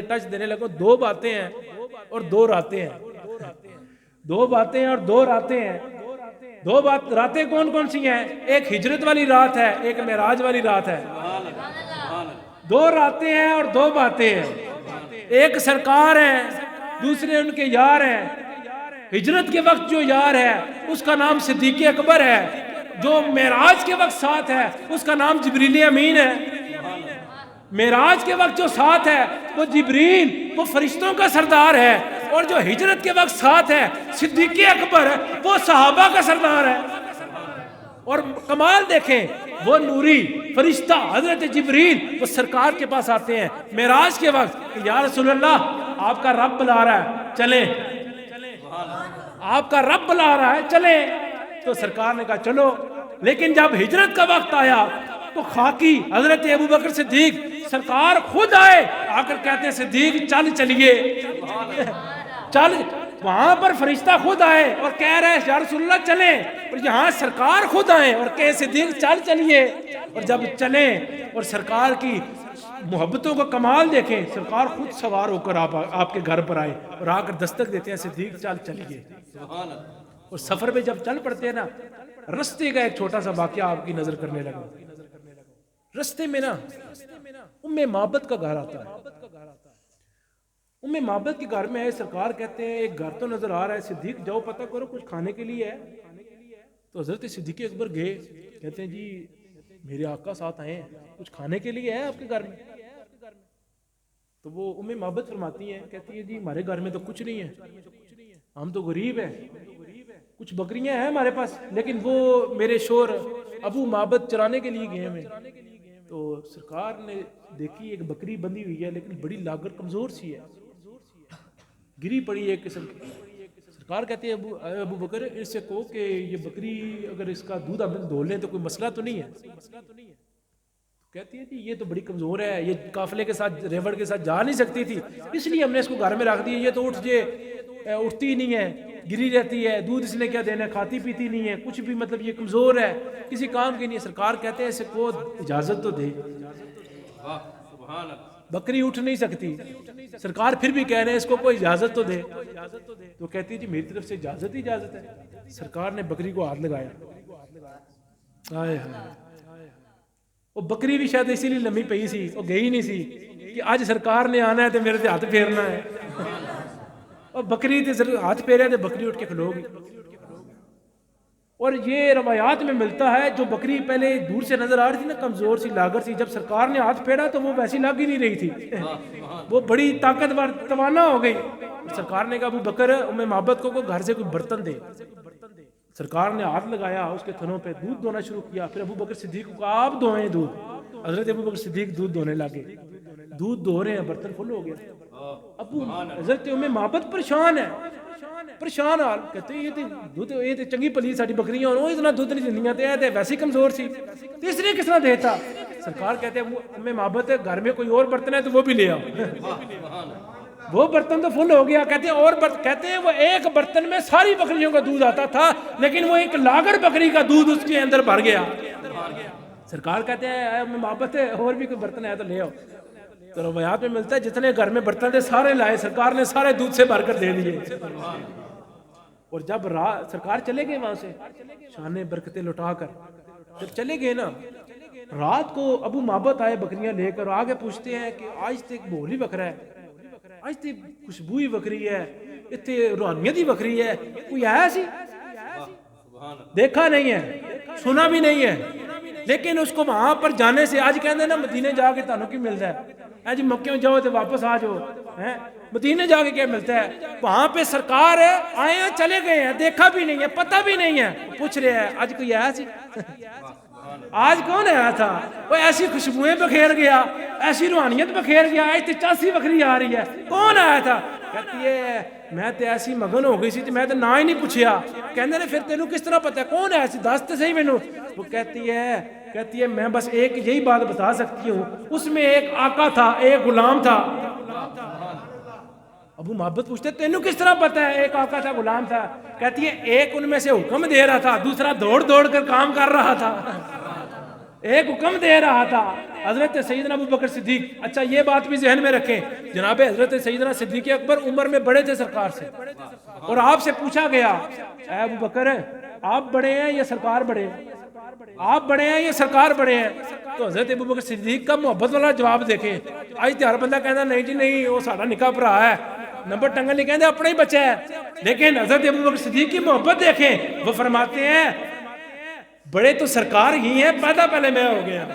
Touch دینے لگا. دو باتیں ہیں اور دو راتیں ہیں. دو باتیں اور دو راتیں ہیں. دو راتیں کون کون سی ہیں؟ ایک ہجرت والی رات ہے, ایک معراج والی رات ہے. دو راتیں ہیں اور دو باتیں ہیں. ایک سرکار ہیں, دوسرے ان کے یار ہیں. ہجرت کے وقت جو یار ہے اس کا نام صدیق اکبر ہے. جو معراج کے وقت ساتھ ہے اس کا نام جبریل امین ہے. معراج کے وقت جو ساتھ ہے وہ جبریل, وہ فرشتوں کا سردار ہے. اور جو ہجرت کے وقت ساتھ ہے صدیق اکبر, وہ صحابہ کا سردار ہے. اور کمال دیکھیں, وہ نوری فرشتہ حضرت جبریل وہ سرکار کے پاس آتے ہیں معراج کے وقت کہ یا رسول اللہ آپ کا رب بلا رہا ہے چلیں, آپ کا رب بلا رہا ہے چلیں. تو سرکار نے کہا چلو. لیکن جب ہجرت کا وقت آیا تو خاکی حضرت ابوبکر صدیق سرکار خود آئے, آ کر کہتے ہیں صدیق چل چلیے چل. وہاں پر فرشتہ خود آئے اور کہہ رہے ہیں یا رسول اللہ چلیں, اور یہاں سرکار خود آئے اور کہے صدیق چل چلیے. اور جب چلیں اور سرکار کی محبتوں کا کمال دیکھیں, سرکار خود سوار ہو کر آپ کے گھر پر آئے اور آ کر دستک دیتے ہیں صدیق چل چلیے. اور سفر پہ جب چل پڑتے ہیں نا, رستے کا ایک چھوٹا سا واقعہ آپ کی نظر کرنے لگا. رستے میں نا ام معبد کا گھر آتا ہے. ام معبد کے گھر میں ہے, سرکار کہتے ہیں ایک گھر تو نظر آ رہا ہے, صدیق جاؤ پتہ کرو کچھ کھانے کے لیے ہے. تو حضرت صدیق اکبر گئے, کہتے ہیں جی میرے آقا ساتھ آئے ہیں, کچھ کھانے کے لیے ہے آپ کے گھر میں؟ تو وہ ام معبد فرماتی ہیں, کہتی ہے جی ہمارے گھر میں تو کچھ نہیں ہے, ہم تو غریب ہیں, کچھ بکریاں ہیں ہمارے پاس, لیکن وہ میرے شور ابو معبد چرانے کے لیے گئے ہیں. تو سرکار نے دیکھی ایک بکری بندھی ہوئی ہے لیکن بڑی لاغر کمزور سی ہے, گری پڑی ہے ایک قسم کی. سرکار کہتے ہیں ابو بکر اس سے کہو کہ یہ بکری اگر اس کا دودھ ہم دھو لیں تو کوئی مسئلہ تو نہیں ہے. کہتی ہے جی یہ تو بڑی کمزور ہے, یہ قافلے کے ساتھ ریوڑ کے ساتھ جا نہیں سکتی تھی, اس لیے ہم نے اس کو گھر میں رکھ دیا. یہ تو اٹھتی نہیں ہے, گری رہتی ہے, دودھ اس نے کیا دینا ہے, کھاتی پیتی نہیں ہے, کچھ بھی مطلب یہ کمزور ہے, کسی کام کی نہیں ہے. سرکار کہتے ہیں اسے کو اجازت تو دے, بکری اٹھ نہیں سکتی. سرکار پھر بھی کہہ رہے ہیں اس کو کوئی اجازت تو دے. تو کہتی ہے جی میری طرف سے اجازت ہی اجازت ہے. سرکار نے بکری کو ہاتھ لگایا, ہائے ہائے, وہ بکری بھی شاید اسی لیے لمبی پئی سی, وہ گئی نہیں سی کہ آج سرکار نے آنا ہے تو میرے ہاتھ پھیرنا ہے. اور بکری تے ہاتھ پھیرے تو بکری اٹھ کے کھلو گی. اور یہ روایات میں ملتا ہے جو بکری پہلے دور سے نظر آ رہی تھی نا کمزور سی لاغر سی, جب سرکار نے ہاتھ پھیرا تو وہ ویسی لگ ہی نہیں رہی تھی, وہ بڑی طاقتور توانا ہو گئی. سرکار نے کہا ابو بکر ام معبد کو گھر سے کوئی برتن دے. سرکار نے ہاتھ لگایا, اس کے تھنوں پہ دودھ دھونا شروع کیا. پھر ابو بکر صدیق کو کہا آپ دھوئیں دودھ. حضرت ابو بکر صدیق دودھ دھونے لگے, دودھ دھو رہے ہیں, برتن فل ہو گیا. ابو حضرت ام معبد پریشان ہے, پریشان حال, کہتے ہیں یہ تے چنگی پلی ساڈی بکریاں وہ اتنا دودھ نہیں دندیاں تے تے ویسی کمزور سی, تیسری کس طرح دیتا. سرکار کہتے ہیں ام معبد گھر میں کوئی اور برتن ہے تو وہ بھی لے آؤ. وہ برتن تو فل ہو گیا. کہتے ہیں اور کہتے ہیں وہ ایک برتن میں ساری بکریوں کا دودھ آتا تھا, لیکن وہ ایک لاغر بکری کا دودھ اس کے اندر بھر گیا. سرکار کہتے ہیں ام معبد اور بھی کوئی برتن ہے تو لے آؤ. تو روایات میں ملتا ہے جتنے گھر میں برتن تھے سارے لائے, سرکار نے سارے دودھ سے بھر کر دے دیے. اور جب سرکار چلے گئے وہاں سے شان برکتیں لٹا کر, جب چلے گئے نا, رات کو ابو معبد آئے بکریاں لے کر, آگے پوچھتے ہیں کہ آج تک بھول ہی بکرا ہے, آج تے خوشبو ہی بکری ہے, اتنے روحانیت ہی بکری ہے, کوئی آیا سی؟ دیکھا نہیں ہے, سنا بھی نہیں ہے, لیکن اس کو وہاں پر جانے سے آج کہتے ہیں نا مدینے جا کے تانوں کی ملتا ہے, جی مکے میں جاؤ تو واپس آ جاؤ, مدینے جا کے کیا ملتا ہے. وہاں پہ سرکار ہے, آئے ہیں چلے گئے ہیں, دیکھا بھی نہیں ہے, پتہ بھی نہیں ہے, پوچھ رہے ہیں آج کوئی آیا سی؟ آج کون آیا تھا؟ وہ ایسی خوشبوئیں بکھیر گیا, ایسی روحانیت بکھیر گیا, آج تے 80 بکری آ رہی ہے, کون آیا تھا؟ کہتی ہے میں تے ایسی مگن ہو گئی سی تے میں تے نا ہی نہیں پوچھیا. کہندے نے پھر تینوں کس طرح پتہ ہے کون ہے, دس تے صحیح مینوں. وہ کہتی ہے میں بس ایک یہی بات بتا سکتی ہوں, اس میں ایک آقا تھا, ایک غلام تھا. ابو معبد پوچھتے تینوں کس طرح پتہ ہے ایک آقا تھا غلام تھا؟ کہتی ہے ایک ان میں سے حکم دے رہا تھا, دوسرا دوڑ دوڑ کر کام کر رہا تھا. ایک حکم دے رہا تھا حضرت سیدنا ابو بکر صدیق. اچھا یہ بات بھی ذہن میں رکھیں, جناب حضرت سیدنا صدیق اکبر عمر میں بڑے تھے سرکار سے, اور آپ سے پوچھا گیا اے ابو بکر آپ بڑے ہیں یا سرکار بڑے ہیں, آپ بڑے ہیں یا سرکار بڑے ہیں؟ تو حضرت ابو بکر صدیق کا محبت والا جواب دیکھیں. آج تیار بندہ کہنا نہیں جی نہیں وہ ساڑھا نکاح بھرا ہے, نمبر ٹنگل نہیں کہتے اپنا ہی بچہ ہے, لیکن حضرت ابو بکر صدیق کی محبت دیکھیں, وہ فرماتے ہیں بڑے تو سرکار ہی ہیں, پیدا پہلے میں ہو گیا.